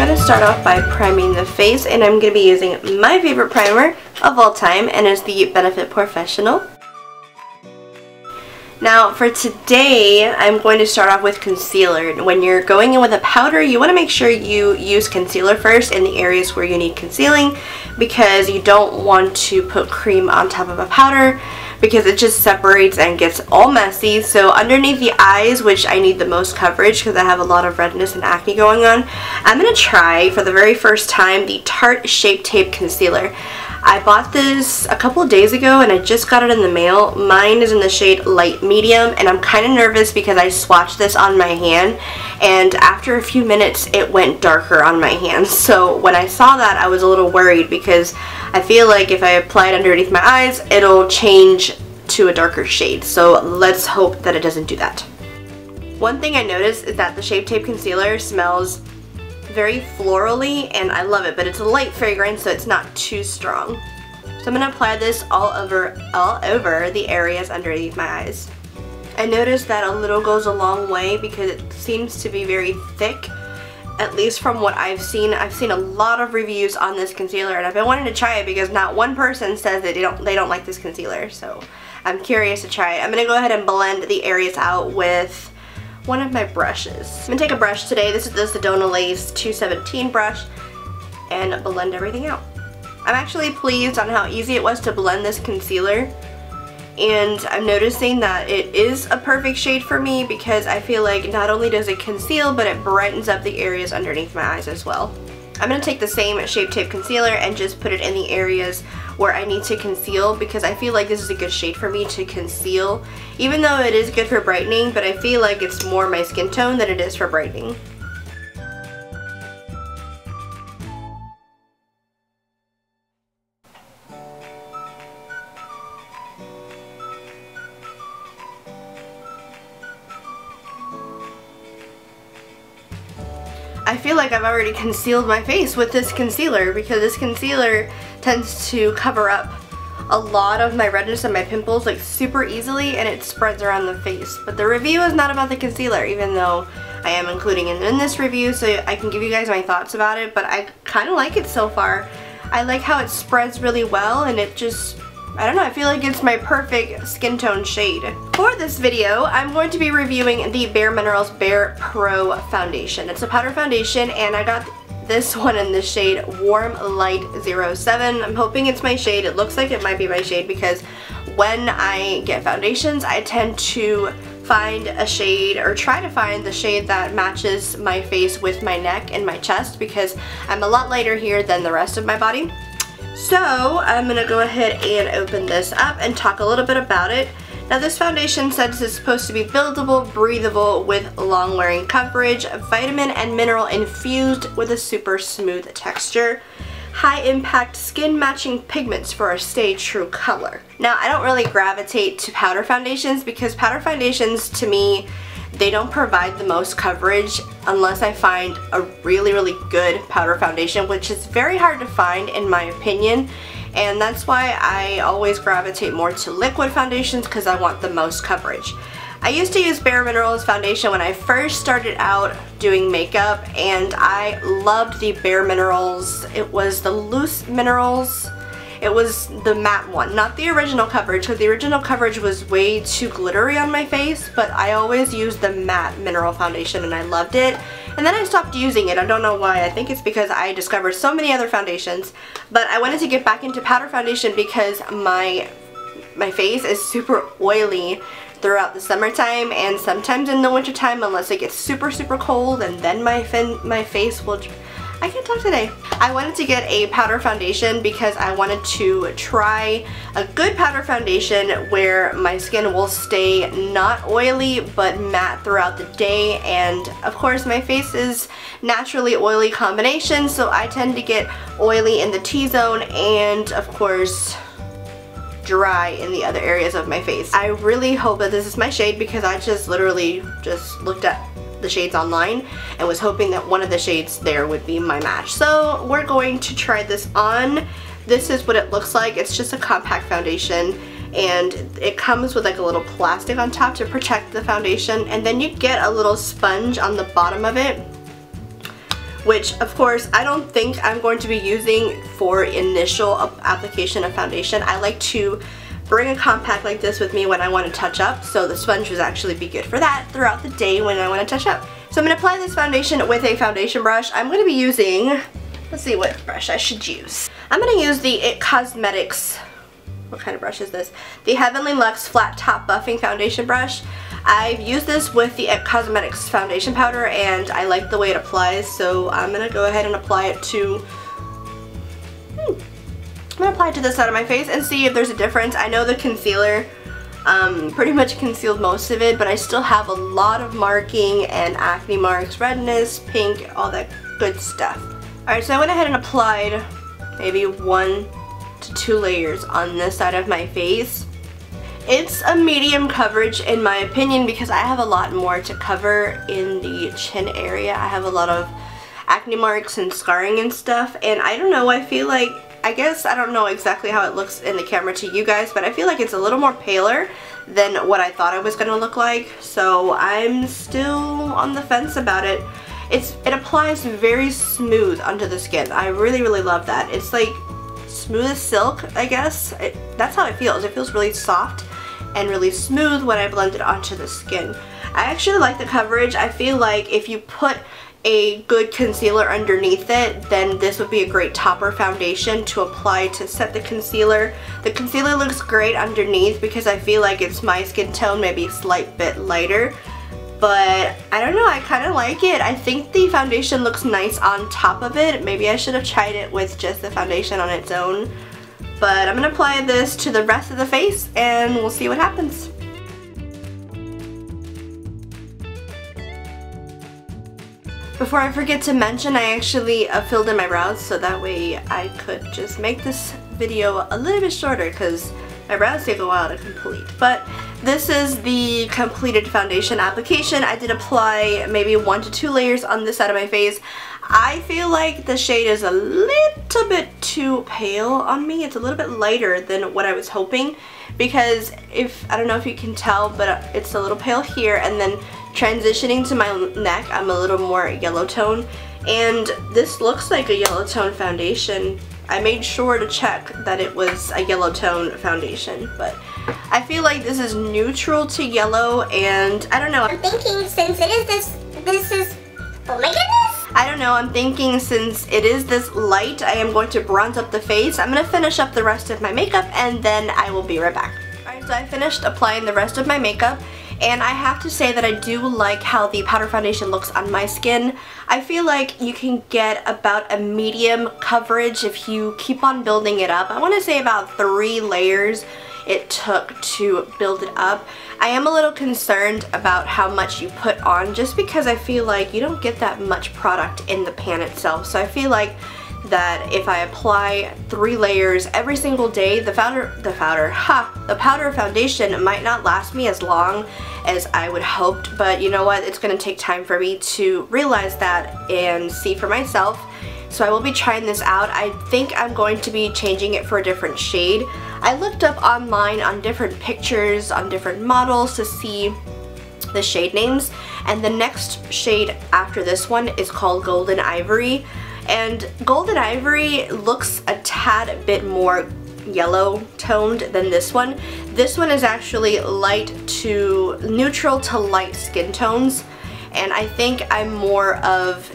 going to start off by priming the face, and I'm going to be using my favorite primer of all time, and it's the Benefit Professional. Now for today, I'm going to start off with concealer. When you're going in with a powder, you want to make sure you use concealer first in the areas where you need concealing, because you don't want to put cream on top of a powder because it just separates and gets all messy. So underneath the eyes, which I need the most coverage because I have a lot of redness and acne going on, I'm going to try for the very first time the Tarte Shape Tape Concealer. I bought this a couple of days ago and I just got it in the mail. Mine is in the shade light medium, and I'm kind of nervous because I swatched this on my hand and after a few minutes it went darker on my hand. So when I saw that, I was a little worried because I feel like if I apply it underneath my eyes, it'll change to a darker shade. So let's hope that it doesn't do that. One thing I noticed is that the Shape Tape Concealer smells very florally, and I love it, but it's a light fragrance, so it's not too strong. So I'm going to apply this all over the areas underneath my eyes. I noticed that a little goes a long way because it seems to be very thick, at least from what I've seen. I've seen a lot of reviews on this concealer, and I've been wanting to try it because not one person says that they don't like this concealer, so I'm curious to try it. I'm going to go ahead and blend the areas out with one of my brushes. I'm going to take a brush today. This is the Sedona Lace 217 brush and blend everything out. I'm actually pleased on how easy it was to blend this concealer, and I'm noticing that it is a perfect shade for me because I feel like not only does it conceal, but it brightens up the areas underneath my eyes as well. I'm going to take the same Shape Tape Concealer and just put it in the areas where I need to conceal, because I feel like this is a good shade for me to conceal, even though it is good for brightening, but I feel like it's more my skin tone than it is for brightening. I feel like I've already concealed my face with this concealer because this concealer tends to cover up a lot of my redness and my pimples like super easily, and it spreads around the face. But the review is not about the concealer, even though I am including it in this review so I can give you guys my thoughts about it, but I kind of like it so far. I like how it spreads really well, and it just, I don't know, I feel like it's my perfect skin tone shade. For this video, I'm going to be reviewing the Bareminerals BarePro foundation. It's a powder foundation, and I got this one in the shade Warm Light 07. I'm hoping it's my shade. It looks like it might be my shade because when I get foundations, I tend to find a shade, or try to find the shade that matches my face with my neck and my chest, because I'm a lot lighter here than the rest of my body. So I'm going to go ahead and open this up and talk a little bit about it. Now this foundation says it's supposed to be buildable, breathable, with long wearing coverage, vitamin and mineral infused with a super smooth texture, high impact skin matching pigments for a stay true color. Now I don't really gravitate to powder foundations because powder foundations, to me, they don't provide the most coverage unless I find a really good powder foundation, which is very hard to find in my opinion, and that's why I always gravitate more to liquid foundations because I want the most coverage. I used to use Bareminerals foundation when I first started out doing makeup, and I loved the Bareminerals. It was the Loose Minerals. It was the matte one, not the original coverage, because the original coverage was way too glittery on my face, but I always used the matte mineral foundation and I loved it. And then I stopped using it. I don't know why. I think it's because I discovered so many other foundations, but I wanted to get back into powder foundation because my face is super oily throughout the summertime and sometimes in the wintertime, unless it gets super cold, and then my face will, I can't talk today. I wanted to get a powder foundation because I wanted to try a good powder foundation where my skin will stay not oily but matte throughout the day, and of course my face is naturally oily combination, so I tend to get oily in the T-zone and of course dry in the other areas of my face. I really hope that this is my shade because I just literally just looked at the shades online and was hoping that one of the shades there would be my match. So we're going to try this on. This is what it looks like. It's just a compact foundation and it comes with like a little plastic on top to protect the foundation, and then you get a little sponge on the bottom of it, which of course I don't think I'm going to be using for initial application of foundation. I like to bring a compact like this with me when I want to touch up, so the sponge would actually be good for that throughout the day when I want to touch up. So I'm going to apply this foundation with a foundation brush. I'm going to be using, let's see what brush I should use. I'm going to use the It Cosmetics, what kind of brush is this? The Heavenly Luxe Flat Top Buffing Foundation Brush. I've used this with the It Cosmetics foundation powder and I like the way it applies, so I'm going to go ahead and apply it to I'm going to apply it to this side of my face and see if there's a difference. I know the concealer pretty much concealed most of it, but I still have a lot of marking and acne marks, redness, pink, all that good stuff. Alright, so I went ahead and applied maybe 1 to 2 layers on this side of my face. It's a medium coverage in my opinion because I have a lot more to cover in the chin area. I have a lot of acne marks and scarring and stuff, and I don't know, I feel like, I guess I don't know exactly how it looks in the camera to you guys, but I feel like it's a little more paler than what I thought it was going to look like, so I'm still on the fence about it. It applies very smooth onto the skin. I really, really love that. It's like smooth as silk, I guess. That's how it feels. It feels really soft and really smooth when I blend it onto the skin. I actually like the coverage. I feel like if you put a good concealer underneath it, then this would be a great topper foundation to apply to set the concealer. The concealer looks great underneath because I feel like it's my skin tone, maybe a slight bit lighter. But I don't know, I kind of like it. I think the foundation looks nice on top of it. Maybe I should have tried it with just the foundation on its own. But I'm going to apply this to the rest of the face and we'll see what happens. Before I forget to mention, I actually filled in my brows so that way I could just make this video a little bit shorter because my brows take a while to complete. But this is the completed foundation application. I did apply maybe 1 to 2 layers on this side of my face. I feel like the shade is a little bit too pale on me. It's a little bit lighter than what I was hoping because I don't know if you can tell, but it's a little pale here, and then transitioning to my neck, I'm a little more yellow tone, and this looks like a yellow tone foundation. I made sure to check that it was a yellow tone foundation, but I feel like this is neutral to yellow, and I don't know. I'm thinking since it is this is, oh my goodness! I don't know, I'm thinking since it is this light, I am going to bronze up the face. I'm going to finish up the rest of my makeup and then I will be right back. Alright, so I finished applying the rest of my makeup. And I have to say that I do like how the powder foundation looks on my skin. I feel like you can get about a medium coverage if you keep on building it up. I want to say about 3 layers it took to build it up. I am a little concerned about how much you put on just because I feel like you don't get that much product in the pan itself. So I feel like that if I apply 3 layers every single day, the powder foundation might not last me as long as I would hoped, but you know what, it's going to take time for me to realize that and see for myself. So I will be trying this out. I think I'm going to be changing it for a different shade. I looked up online on different pictures, on different models to see the shade names, and the next shade after this one is called Golden Ivory. And Golden Ivory looks a tad bit more yellow toned than this one. This one is actually neutral to light skin tones, and I think I'm more of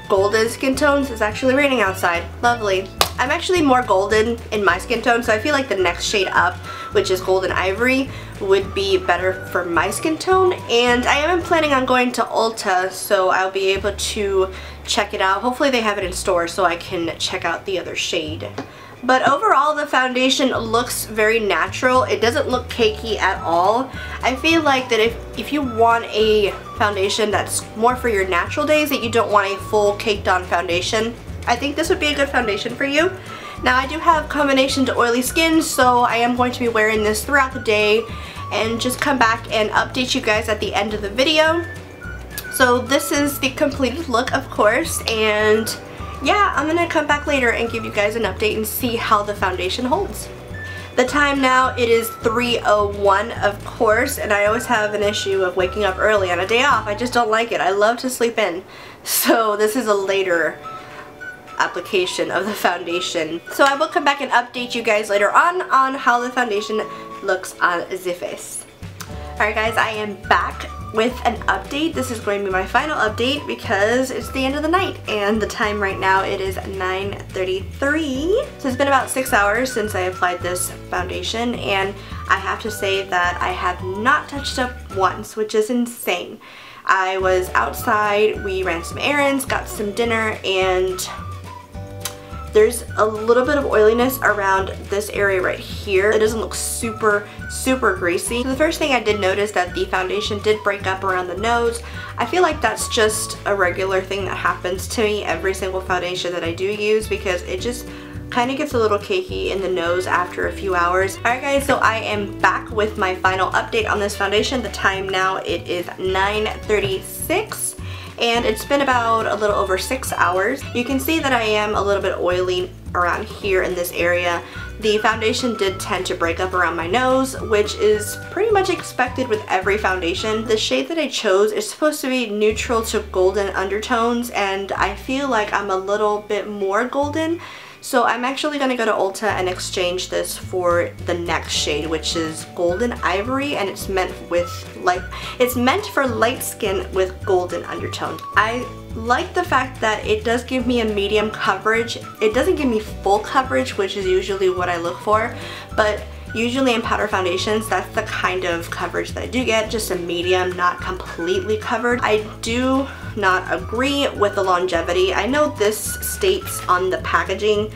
golden skin tones. It's actually raining outside. Lovely. I'm actually more golden in my skin tone, so I feel like the next shade up, which is Golden Ivory, would be better for my skin tone. And I am planning on going to Ulta, so I'll be able to check it out. Hopefully they have it in store so I can check out the other shade. But overall, the foundation looks very natural. It doesn't look cakey at all. I feel like that if you want a foundation that's more for your natural days, that you don't want a full caked on foundation, I think this would be a good foundation for you. Now I do have combination to oily skin, so I am going to be wearing this throughout the day and just come back and update you guys at the end of the video. So this is the completed look, of course, and yeah, I'm gonna come back later and give you guys an update and see how the foundation holds. The time now, it is 3:01 of course, and I always have an issue of waking up early on a day off. I just don't like it. I love to sleep in. So this is a later application of the foundation. So I will come back and update you guys later on how the foundation looks on the face. Alright guys, I am back with an update. This is going to be my final update because it's the end of the night and the time right now it is 9:33. So it's been about 6 hours since I applied this foundation, and I have to say that I have not touched up once, which is insane. I was outside, we ran some errands, got some dinner, and there's a little bit of oiliness around this area right here. It doesn't look super greasy. So the first thing I did notice that the foundation did break up around the nose. I feel like that's just a regular thing that happens to me every single foundation that I do use, because it just kind of gets a little cakey in the nose after a few hours. Alright guys, so I am back with my final update on this foundation. The time now, it is 9:36. And it's been about a little over 6 hours. You can see that I am a little bit oily around here in this area. The foundation did tend to break up around my nose, which is pretty much expected with every foundation. The shade that I chose is supposed to be neutral to golden undertones, and I feel like I'm a little bit more golden. So I'm actually going to go to Ulta and exchange this for the next shade, which is Golden Ivory, and it's meant for light skin with golden undertone. I like the fact that it does give me a medium coverage. It doesn't give me full coverage, which is usually what I look for, but usually in powder foundations, that's the kind of coverage that I do get, just a medium, not completely covered. I do not agree with the longevity. I know this states on the packaging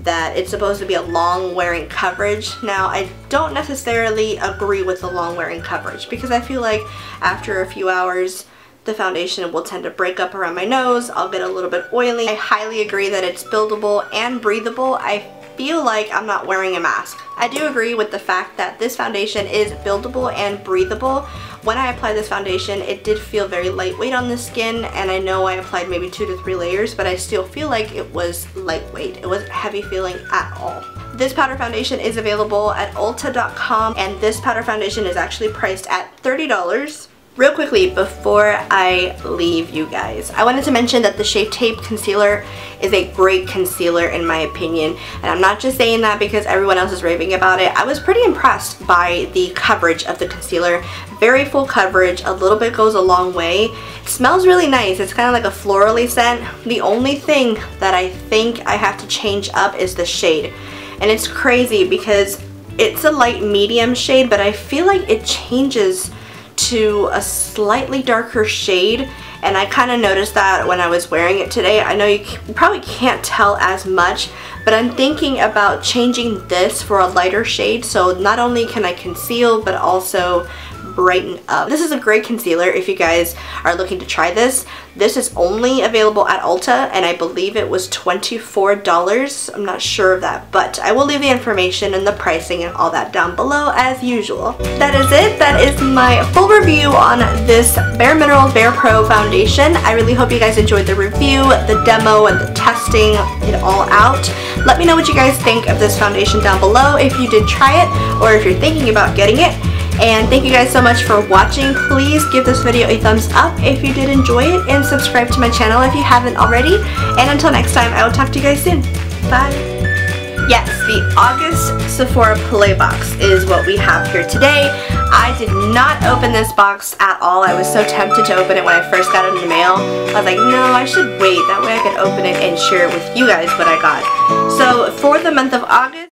that it's supposed to be a long wearing coverage. Now, I don't necessarily agree with the long wearing coverage, because I feel like after a few hours, the foundation will tend to break up around my nose. I'll get a little bit oily. I highly agree that it's buildable and breathable. I feel like I'm not wearing a mask. I do agree with the fact that this foundation is buildable and breathable. When I applied this foundation, it did feel very lightweight on the skin, and I know I applied maybe 2 to 3 layers, but I still feel like it was lightweight. It wasn't heavy feeling at all. This powder foundation is available at Ulta.com, and this powder foundation is actually priced at $30. Real quickly, before I leave you guys, I wanted to mention that the Shape Tape Concealer is a great concealer in my opinion, and I'm not just saying that because everyone else is raving about it. I was pretty impressed by the coverage of the concealer. Very full coverage, a little bit goes a long way. It smells really nice. It's kind of like a florally scent. The only thing that I think I have to change up is the shade, and it's crazy because it's a light medium shade, but I feel like it changes to a slightly darker shade, and I kind of noticed that when I was wearing it today. I know you probably can't tell as much, but I'm thinking about changing this for a lighter shade, so not only can I conceal but also brighten up. This is a great concealer if you guys are looking to try this. This is only available at Ulta, and I believe it was $24. I'm not sure of that, but I will leave the information and the pricing and all that down below as usual. That is it. That is my full review on this Bareminerals BarePro foundation. I really hope you guys enjoyed the review, the demo, and the testing it all out. Let me know what you guys think of this foundation down below if you did try it or if you're thinking about getting it. And thank you guys so much for watching. Please give this video a thumbs up if you did enjoy it, and subscribe to my channel if you haven't already. And until next time, I will talk to you guys soon. Bye. Yes, the August Sephora Play box is what we have here today. I did not open this box at all. I was so tempted to open it when I first got it in the mail. I was like, no, I should wait. That way I could open it and share it with you guys what I got. So for the month of August,